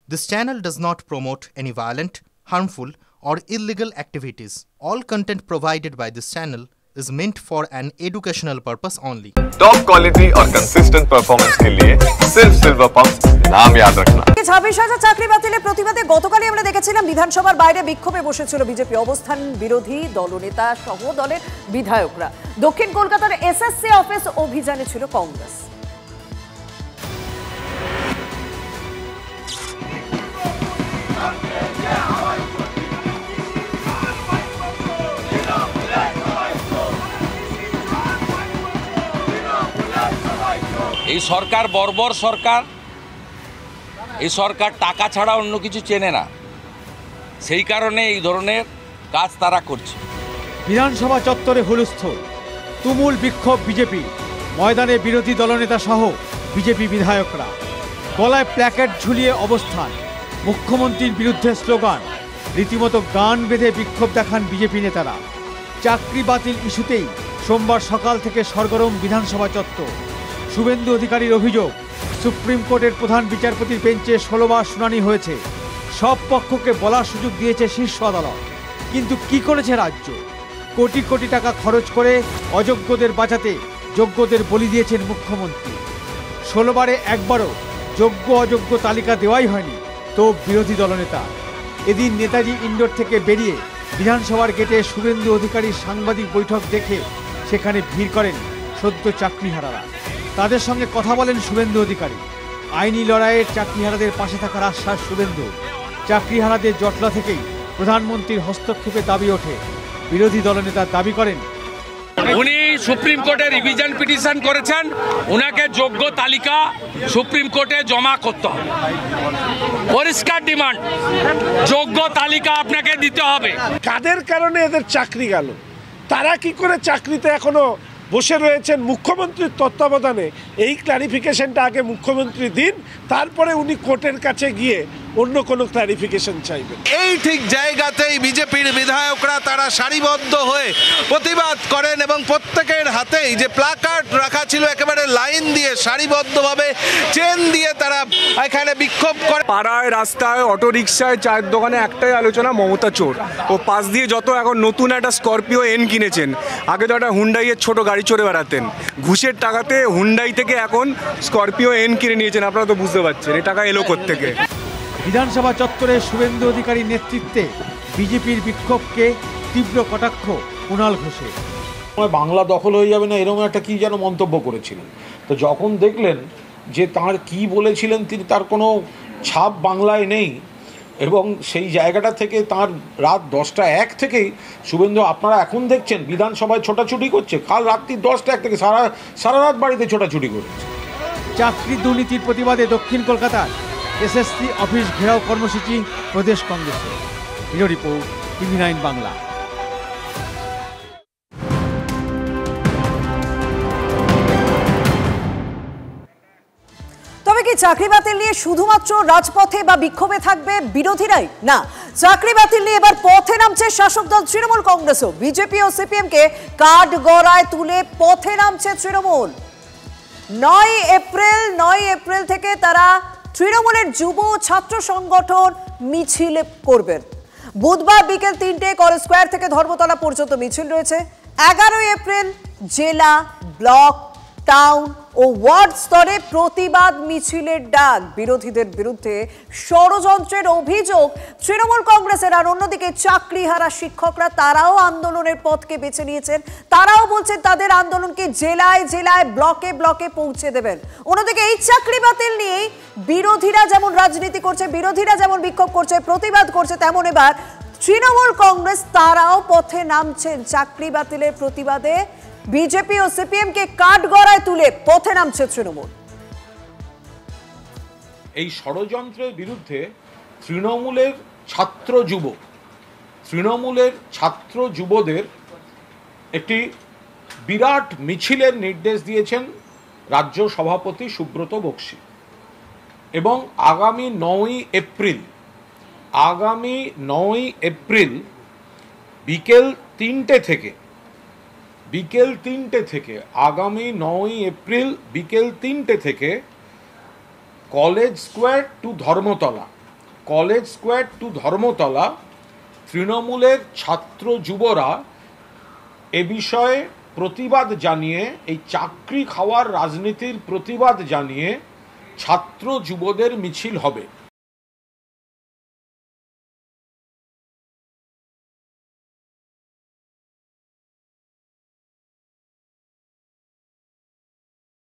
This channel does not promote any violent, harmful, or illegal activities. All content provided by this channel is meant for an educational purpose only. Top quality और consistent performance के लिए सिर्फ silver pumps नाम याद रखना। 26,000 চাকরি বাতিলের প্রতিবাদে গতকালই আমরা দেখেছিলাম বিধানসভার বাইরে বিক্ষোভে বসেছিল বিজেপি অবস্থান বিরোধী দলনেতা সহ দলের বিধায়করা। দক্ষিণ কলকাতার এসএসসি অফিস অভিযানে ছিল কংগ্রেস। এই সরকার বর্বর সরকার, এই সরকার টাকা ছাড়া অন্য কিছু চেনে না, সেই কারণে এই ধরনের কাজ তারা করছে। বিধানসভা চত্বরে হুলস্থুল, তুমুল বিক্ষোভ বিজেপি, ময়দানে বিরোধী দলনেতা সহ বিজেপি বিধায়করা, গলায় প্ল্যাকেট ঝুলিয়ে অবস্থান, মুখ্যমন্ত্রীর বিরুদ্ধে স্লোগান, রীতিমতো গান বেঁধে বিক্ষোভ দেখান বিজেপি নেতারা। চাকরি বাতিল ইস্যুতেই সোমবার সকাল থেকে সরগরম বিধানসভা চত্বর। শুভেন্দু অধিকারীর অভিযোগ, সুপ্রিম কোর্টের প্রধান বিচারপতির বেঞ্চে 16 বার শুনানি হয়েছে, সব পক্ষকে বলার সুযোগ দিয়েছে শীর্ষ আদালত। কিন্তু কি করেছে রাজ্য? কোটি কোটি টাকা খরচ করে অযোগ্যদের বাঁচাতে যোগ্যদের বলি দিয়েছেন মুখ্যমন্ত্রী। 16 বারে একবারও যোগ্য অযোগ্য তালিকা দেওয়াই হয়নি তো বিরোধী দলনেতা। এদিন নেতাজি ইন্ডোর থেকে বেরিয়ে বিধানসভার গেটে শুভেন্দু অধিকারীর সাংবাদিক বৈঠক দেখে সেখানে ভিড় করেন সদ্য চাকরিহারারা। তাদের সঙ্গে কথা বলেন শুভেন্দু অধিকারী। আইনি লড়াইয়ের চাকরিহারাদের পাশে থাকার আশ্বাস শুভেন্দু। চাকরিহারাদের জটলা থেকেই প্রধানমন্ত্রীর হস্তক্ষেপে দাবি ওঠে। বিরোধী দলনেতা দাবি করেন, উনি সুপ্রিম কোর্টে রিভিশন পিটিশন করেছেন, উনাকে যোগ্য তালিকা সুপ্রিম কোর্টে জমা করতে হবে। পরিষ্কার ডিমান্ড, যোগ্য তালিকা আপনাকে দিতে হবে। কাদের কারণে এদের চাকরি গেল, তারা কি করে চাকরিতে এখনো বসে রয়েছেন মুখ্যমন্ত্রীর তত্ত্বাবধানে, এই ক্লারিফিকেশনটা আগে মুখ্যমন্ত্রী দিন, তারপরে উনি কোর্টের কাছে গিয়ে অন্য কোনো ক্লারিফিকেশন চাইবেন। এই ঠিক জায়গাতেই বিজেপির বিধায়করা তারা সারিবদ্ধ হয়ে প্রতিবাদ করেন এবং প্রত্যেকের হাতেই যে প্ল্যাকার্ড রাখা ছিল একেবারে লাইন দিয়ে সারিবদ্ধভাবে চেন দিয়ে তারা এখানে বিক্ষোভ করে। পাড়ায়, রাস্তায়, অটোরিকশায়, চায়ের দোকানে একটাই আলোচনা, মমতা চোর। ও পাশ দিয়ে যত এখন নতুন একটা স্করপিও এন কিনেছেন, আগে তো একটা হুন্ডাইয়ের ছোট গাড়ি চড়ে বেড়াতেন, ঘুষের টাকাতে হুন্ডাই থেকে এখন স্করপিও এন কিনে নিয়েছেন। আপনারা তো বুঝতে পারছেন এই টাকা এলো কোত্থেকে। বিধানসভা চত্বরে শুভেন্দু অধিকারীর নেতৃত্বে বিজেপির বিক্ষোভকে তীব্র কটাক্ষ কুণাল ঘোষের। বাংলা দখল হয়ে যাবে না এরকম একটা কি যেন মন্তব্য করেছিলেন। তো যখন দেখলেন যে তার কি বলেছিলেন তিনি তার কোনো ছাপ বাংলায় নেই, এবং সেই জায়গাটা থেকে তার রাত 10টা 1 থেকেই শুভেন্দু, আপনারা এখন দেখছেন বিধানসভায় ছোটাছুটি করছে, কাল রাত্রি 10টা 1 থেকে সারা রাত বাড়িতে ছোটাছুটি করেছে। চাকরি দুর্নীতির প্রতিবাদে দক্ষিণ কলকাতার এসএসসি অফিস ঘেরাও কর্মসূচি প্রদেশ কংগ্রেসের। Bureau report, TV9 Bangla. তবে কি চাকরি বাতিল নিয়ে শুধুমাত্র রাজপথে বা বিক্ষোভে থাকবে বিরোধীরাই? না, চাকরি বাতিল নিয়ে এবার পথে নামছে শাসক দল তৃণমূল কংগ্রেসও। বিজেপি ও সিপিএম কে কাঠ গড়ায় তুলে পথে নামছে তৃণমূল। 9 এপ্রিল থেকে তারা তৃণমূলের যুব ছাত্র সংগঠন মিছিল করবেন। বুধবার বিকেল 3টে কলেজ স্কোয়ার থেকে ধর্মতলা পর্যন্ত মিছিল রয়েছে। 11 এপ্রিল জেলা, ব্লক, টাউন ও ওয়ার্ড স্তরে প্রতিবাদ মিছিলের ডাক। বিরোধীদের বিরুদ্ধে ষড়যন্ত্রের অভিযোগ তৃণমূল কংগ্রেসের। আর অন্যদিকে চাকরিহারা শিক্ষকরা তারাও আন্দোলনের পথকে বেছে নিয়েছেন। তারাও বলছেন তাদের আন্দোলনকে জেলায় জেলায়, ব্লকে ব্লকে পৌঁছে দেবেন। অন্যদিকে এই চাকরি বাতিল নিয়েই বিরোধীরা যেমন রাজনীতি করছে, বিরোধীরা যেমন বিক্ষোভ করছে, প্রতিবাদ করছে, তেমন এবার তৃণমূল কংগ্রেস তারাও পথে নামছেন। চাকরি বাতিলের প্রতিবাদে বিজেপি ও সিপিএম কে কাঠগড়ায় তুলে পথে নামছে তৃণমূল। এই ষড়যন্ত্রের বিরুদ্ধে তৃণমূলের ছাত্র যুবদের একটি বিরাট মিছিলের নির্দেশ দিয়েছেন রাজ্য সভাপতি সুব্রত বক্সী। এবং আগামী 9 এপ্রিল বিকেল 3টে থেকে আগামী 9 এপ্রিল বিকেল 3টে থেকে college square to Dharmatala college square to Dharmatala তৃণমূলের ছাত্র যুবরা এ বিষয়ে প্রতিবাদ জানিয়ে, এই চাকরি খাওয়ার রাজনীতির প্রতিবাদ জানিয়ে ছাত্র যুবদের মিছিল হবে।